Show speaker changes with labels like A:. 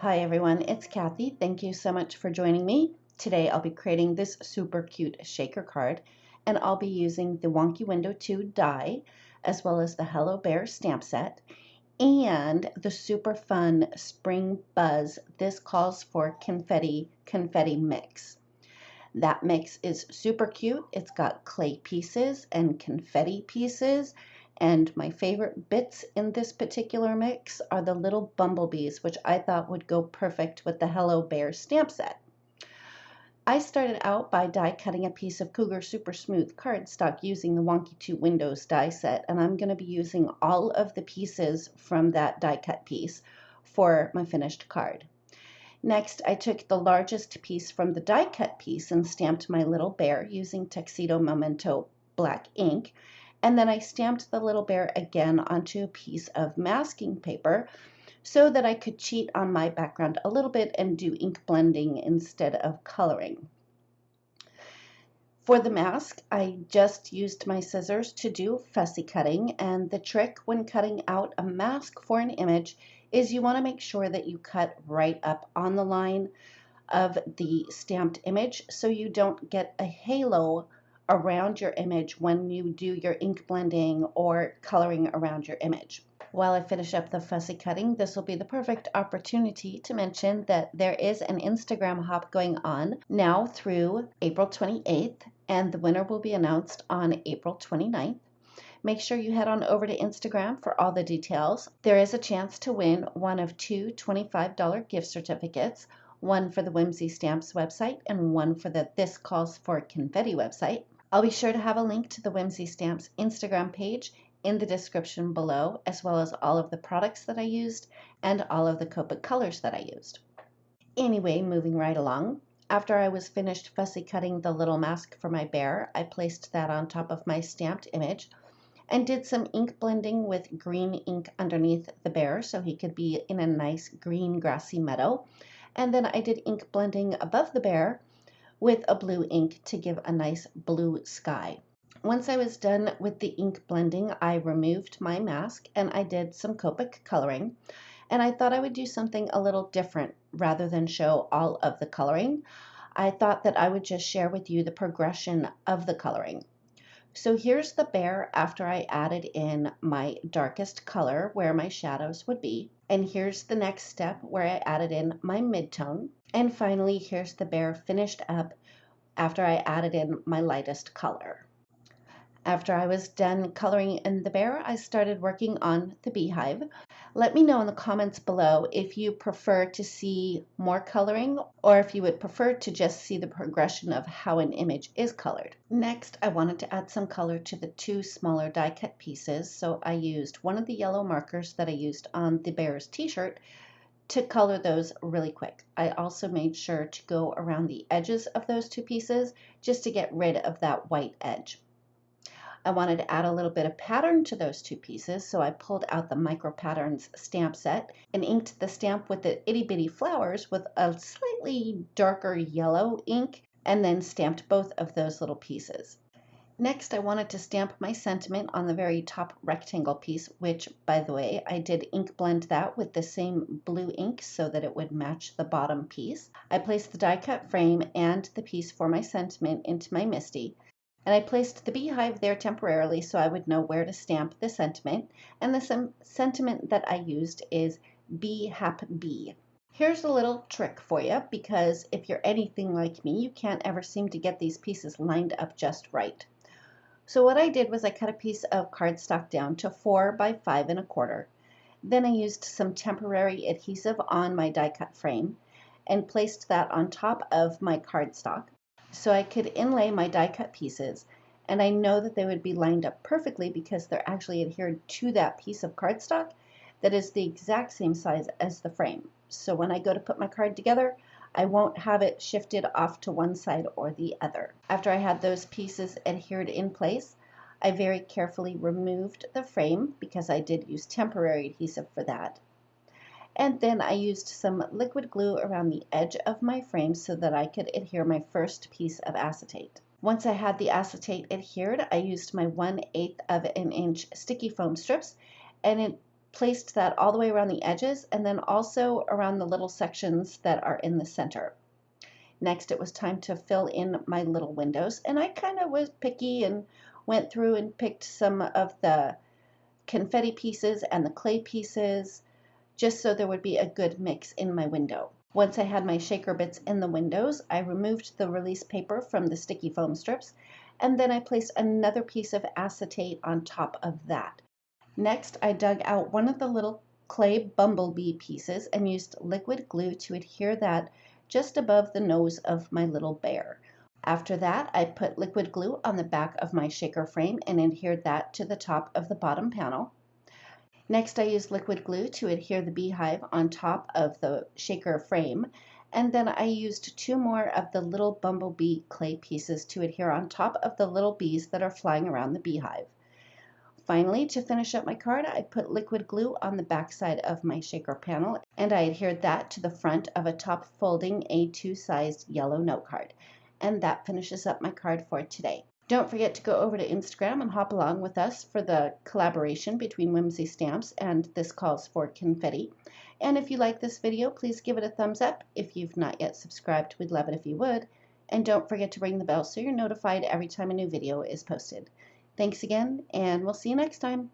A: Hi everyone, it's Kathy. Thank you so much for joining me. Today I'll be creating this super cute shaker card, and I'll be using the Wonky Window 2 die, as well as the Hello Bear stamp set, and the super fun Spring Buzz. This calls for confetti mix. That mix is super cute. It's got clay pieces and confetti pieces. And my favorite bits in this particular mix are the little bumblebees, which I thought would go perfect with the Hello Bear stamp set. I started out by die cutting a piece of Cougar Super Smooth cardstock using the Wonky 2 Windows die set, and I'm going to be using all of the pieces from that die cut piece for my finished card. Next, I took the largest piece from the die cut piece and stamped my little bear using Tuxedo Memento black ink. And then I stamped the little bear again onto a piece of masking paper so that I could cheat on my background a little bit and do ink blending instead of coloring. For the mask, I just used my scissors to do fussy cutting, and the trick when cutting out a mask for an image is you want to make sure that you cut right up on the line of the stamped image so you don't get a halo around your image when you do your ink blending or coloring around your image. While I finish up the fussy cutting, this will be the perfect opportunity to mention that there is an Instagram hop going on now through April 28th, and the winner will be announced on April 29th. Make sure you head on over to Instagram for all the details. There is a chance to win one of two $25 gift certificates, one for the Whimsy Stamps website and one for the This Calls for Confetti website. I'll be sure to have a link to the Whimsy Stamps Instagram page in the description below, as well as all of the products that I used and all of the Copic colors that I used. Anyway, moving right along. After I was finished fussy cutting the little mask for my bear, I placed that on top of my stamped image and did some ink blending with green ink underneath the bear so he could be in a nice green grassy meadow. And then I did ink blending above the bear with a blue ink to give a nice blue sky. Once I was done with the ink blending, I removed my mask and I did some Copic coloring. And I thought I would do something a little different rather than show all of the coloring. I thought that I would just share with you the progression of the coloring. So here's the bear after I added in my darkest color where my shadows would be. And here's the next step where I added in my midtone. And finally, here's the bear finished up after I added in my lightest color. After I was done coloring in the bear, I started working on the beehive. Let me know in the comments below if you prefer to see more coloring or if you would prefer to just see the progression of how an image is colored. Next, I wanted to add some color to the two smaller die cut pieces, so I used one of the yellow markers that I used on the bear's t-shirt to color those really quick. I also made sure to go around the edges of those two pieces just to get rid of that white edge. I wanted to add a little bit of pattern to those two pieces, so I pulled out the Micro Patterns stamp set and inked the stamp with the itty bitty flowers with a slightly darker yellow ink, and then stamped both of those little pieces. Next, I wanted to stamp my sentiment on the very top rectangle piece, which, by the way, I did ink blend that with the same blue ink so that it would match the bottom piece. I placed the die cut frame and the piece for my sentiment into my MISTI, and I placed the beehive there temporarily so I would know where to stamp the sentiment, and the sentiment that I used is Be Hap Bee. Here's a little trick for you, because if you're anything like me, you can't ever seem to get these pieces lined up just right. So what I did was I cut a piece of cardstock down to 4 by 5 1/4. Then I used some temporary adhesive on my die cut frame and placed that on top of my cardstock so I could inlay my die cut pieces, and I know that they would be lined up perfectly because they're actually adhered to that piece of cardstock that is the exact same size as the frame. So when I go to put my card together, I won't have it shifted off to one side or the other. After I had those pieces adhered in place, I very carefully removed the frame because I did use temporary adhesive for that. And then I used some liquid glue around the edge of my frame so that I could adhere my first piece of acetate. Once I had the acetate adhered, I used my 1/8 of an inch sticky foam strips, and it placed that all the way around the edges and then also around the little sections that are in the center. Next, it was time to fill in my little windows, and I kind of was picky and went through and picked some of the confetti pieces and the clay pieces just so there would be a good mix in my window. Once I had my shaker bits in the windows, I removed the release paper from the sticky foam strips, and then I placed another piece of acetate on top of that. Next, I dug out one of the little clay bumblebee pieces and used liquid glue to adhere that just above the nose of my little bear. After that, I put liquid glue on the back of my shaker frame and adhered that to the top of the bottom panel. Next, I used liquid glue to adhere the beehive on top of the shaker frame, and then I used two more of the little bumblebee clay pieces to adhere on top of the little bees that are flying around the beehive. Finally, to finish up my card, I put liquid glue on the back side of my shaker panel, and I adhered that to the front of a top folding A2 sized yellow note card. And that finishes up my card for today. Don't forget to go over to Instagram and hop along with us for the collaboration between Whimsy Stamps and This Calls for Confetti. And if you like this video, please give it a thumbs up. If you've not yet subscribed, we'd love it if you would. And don't forget to ring the bell so you're notified every time a new video is posted. Thanks again, and we'll see you next time.